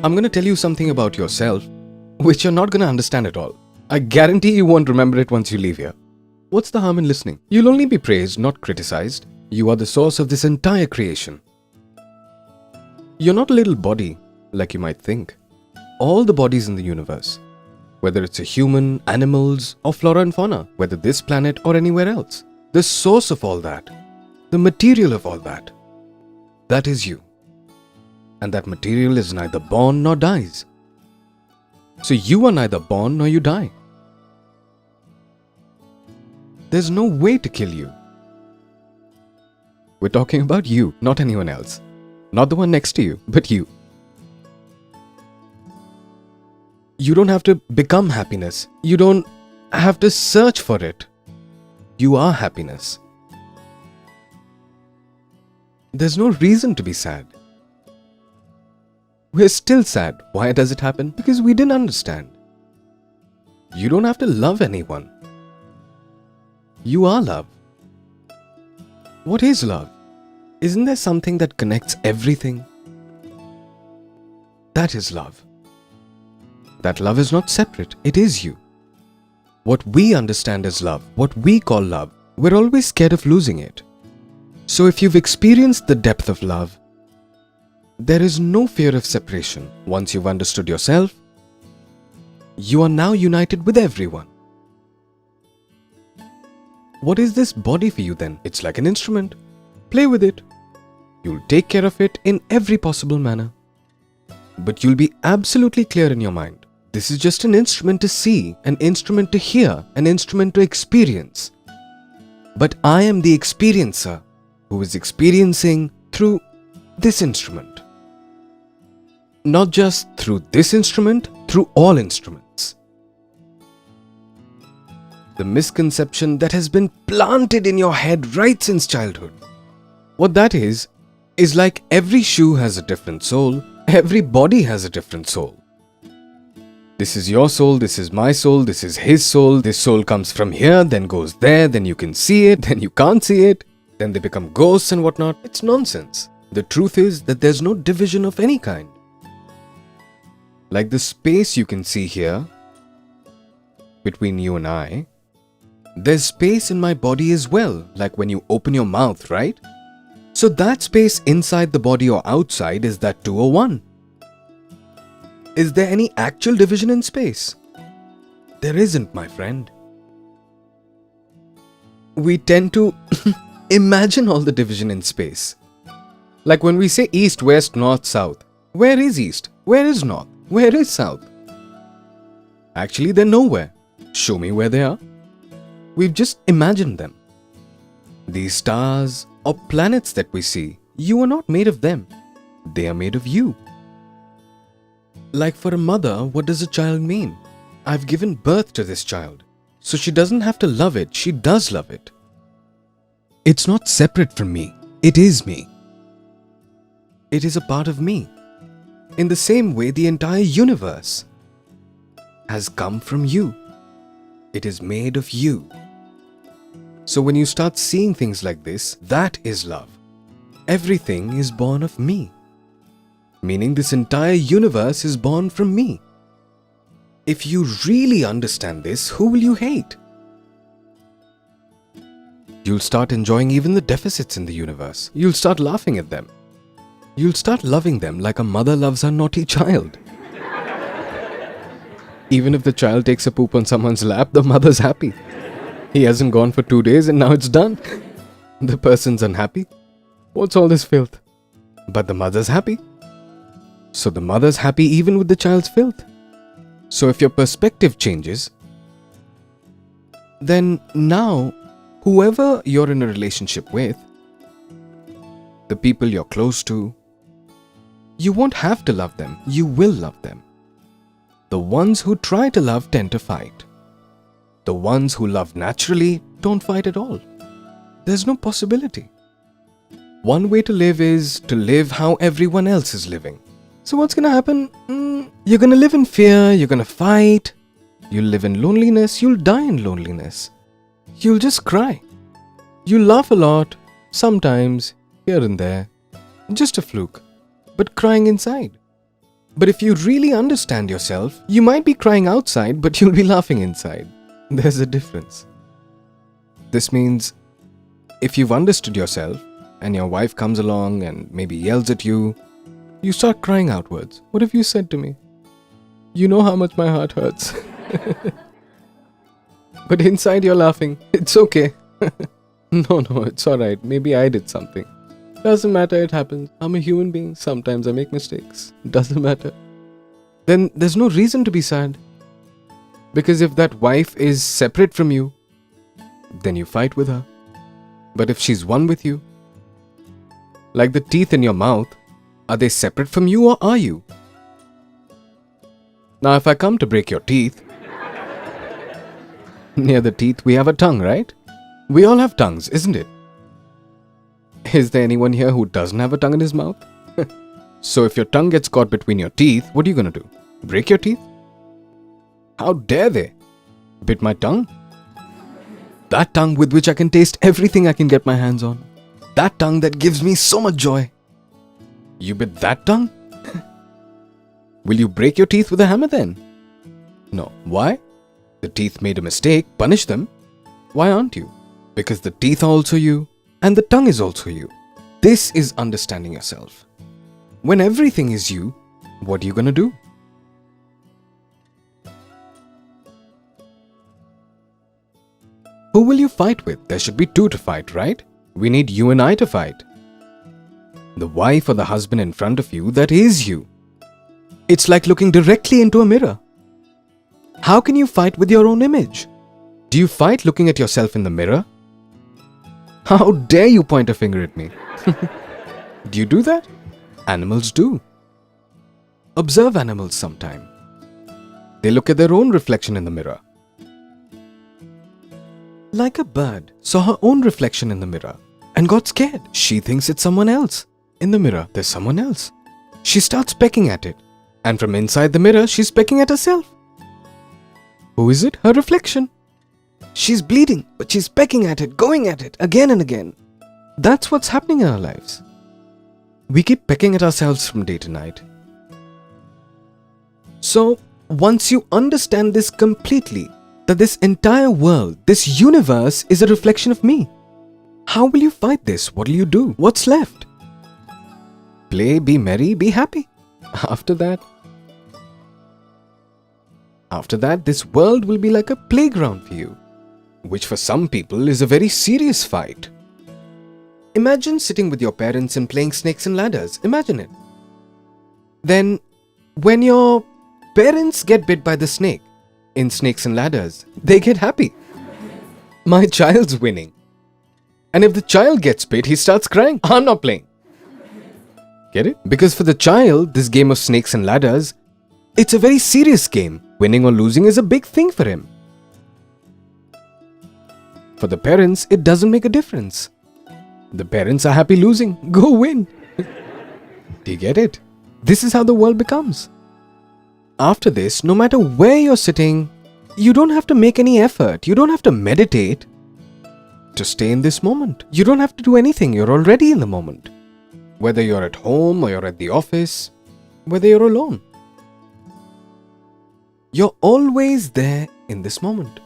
I'm gonna tell you something about yourself which you're not gonna understand at all. I guarantee you won't remember it once you leave here. What's the harm in listening? You'll only be praised, not criticized. You are the source of this entire creation. You're not a little body like you might think. All the bodies in the universe, whether it's a human, animals, or flora and fauna, whether this planet or anywhere else, the source of all that, the material of all that, that is you. And that material is neither born nor dies. So you are neither born nor you die. There's no way to kill you. We're talking about you, not anyone else. Not the one next to you, but you. You don't have to become happiness. You don't have to search for it. You are happiness. There's no reason to be sad. We're still sad. Why does it happen? Because we didn't understand. You don't have to love anyone. You are love. What is love? Isn't there something that connects everything? That is love. That love is not separate. It is you. What we understand as love, what we call love, we're always scared of losing it. So if you've experienced the depth of love, there is no fear of separation. Once you've understood yourself, you are now united with everyone. What is this body for you then? It's like an instrument. Play with it. You'll take care of it in every possible manner. But you'll be absolutely clear in your mind. This is just an instrument to see, an instrument to hear, an instrument to experience. But I am the experiencer who is experiencing through this instrument. Not just through this instrument, through all instruments. The misconception that has been planted in your head right since childhood. What that is like every shoe has a different sole, every body has a different soul. This is your soul, this is my soul, this is his soul, this soul comes from here, then goes there, then you can see it, then you can't see it, then they become ghosts and whatnot. It's nonsense. The truth is that there's no division of any kind. Like the space you can see here, between you and I, there's space in my body as well, like when you open your mouth, right? So that space inside the body or outside, is that 2 or 1? Is there any actual division in space? There isn't, my friend. We tend to imagine all the division in space. Like when we say east, west, north, south. Where is east? Where is north? Where is south? Actually, they're nowhere. Show me where they are. We've just imagined them. These stars or planets that we see, you are not made of them. They are made of you. Like for a mother, what does a child mean? I've given birth to this child. So she doesn't have to love it, she does love it. It's not separate from me. It is me. It is a part of me. In the same way, the entire universe has come from you. It is made of you. So when you start seeing things like this, that is love. Everything is born of me. Meaning this entire universe is born from me. If you really understand this, who will you hate? You'll start enjoying even the deficits in the universe. You'll start laughing at them. You'll start loving them like a mother loves her naughty child. Even if the child takes a poop on someone's lap, the mother's happy. He hasn't gone for 2 days and now it's done. The person's unhappy. What's all this filth? But the mother's happy. So the mother's happy even with the child's filth. So if your perspective changes, then now, whoever you're in a relationship with, the people you're close to, you won't have to love them. You will love them. The ones who try to love tend to fight. The ones who love naturally don't fight at all. There's no possibility. One way to live is to live how everyone else is living. So what's gonna happen? You're gonna live in fear, you're gonna fight, you'll live in loneliness, you'll die in loneliness. You'll just cry. You'll laugh a lot, sometimes, here and there. Just a fluke, but crying inside. But if you really understand yourself, you might be crying outside, but you'll be laughing inside. There's a difference. This means if you've understood yourself and your wife comes along and maybe yells at you, you start crying outwards. What have you said to me? You know how much my heart hurts. But inside you're laughing. It's okay. No, it's alright. Maybe I did something. Doesn't matter, it happens. I'm a human being. Sometimes I make mistakes. Doesn't matter. Then there's no reason to be sad. Because if that wife is separate from you, then you fight with her. But if she's one with you, like the teeth in your mouth, are they separate from you or are you? Now if I come to break your teeth, near the teeth we have a tongue, right? We all have tongues, isn't it? Is there anyone here who doesn't have a tongue in his mouth? So if your tongue gets caught between your teeth, what are you going to do? Break your teeth? How dare they? Bit my tongue? That tongue with which I can taste everything I can get my hands on. That tongue that gives me so much joy. You bit that tongue? Will you break your teeth with a hammer then? No. Why? The teeth made a mistake, punish them. Why aren't you? Because the teeth are also you, and the tongue is also you. This is understanding yourself. When everything is you, what are you going to do? Who will you fight with? There should be two to fight, right? We need you and I to fight. The wife or the husband in front of you, that is you. It's like looking directly into a mirror. How can you fight with your own image? Do you fight looking at yourself in the mirror? How dare you point a finger at me? Do you do that? Animals do. Observe animals sometime. They look at their own reflection in the mirror. Like a bird saw her own reflection in the mirror and got scared. She thinks it's someone else. In the mirror, there's someone else. She starts pecking at it. And from inside the mirror, she's pecking at herself. Who is it? Her reflection. She's bleeding, but she's pecking at it, going at it, again and again. That's what's happening in our lives. We keep pecking at ourselves from day to night. So, once you understand this completely, that this entire world, this universe is a reflection of me, how will you fight this? What will you do? What's left? Play, be merry, be happy. After that, this world will be like a playground for you, which for some people is a very serious fight. Imagine sitting with your parents and playing snakes and ladders. Imagine it. Then, when your parents get bit by the snake in snakes and ladders, they get happy. My child's winning. And if the child gets bit, he starts crying. I'm not playing. Get it? Because for the child, this game of snakes and ladders, it's a very serious game. Winning or losing is a big thing for him. For the parents, it doesn't make a difference. The parents are happy losing. Go win. Do you get it? This is how the world becomes. After this, no matter where you're sitting, you don't have to make any effort. You don't have to meditate to stay in this moment. You don't have to do anything. You're already in the moment. Whether you're at home or you're at the office, whether you're alone. You're always there in this moment.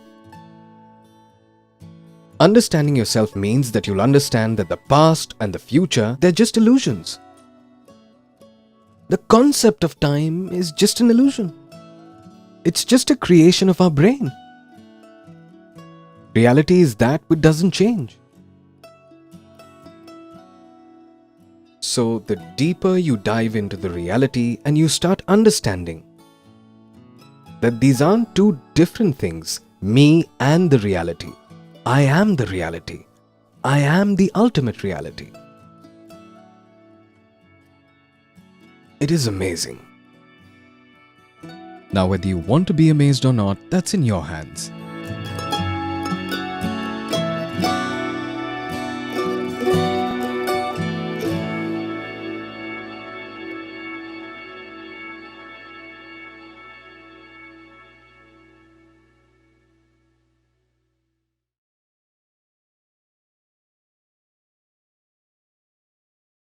Understanding yourself means that you'll understand that the past and the future, they're just illusions. The concept of time is just an illusion. It's just a creation of our brain. Reality is that which doesn't change. So the deeper you dive into the reality and you start understanding that these aren't two different things, me and the reality. I am the reality. I am the ultimate reality. It is amazing. Now, whether you want to be amazed or not, that's in your hands.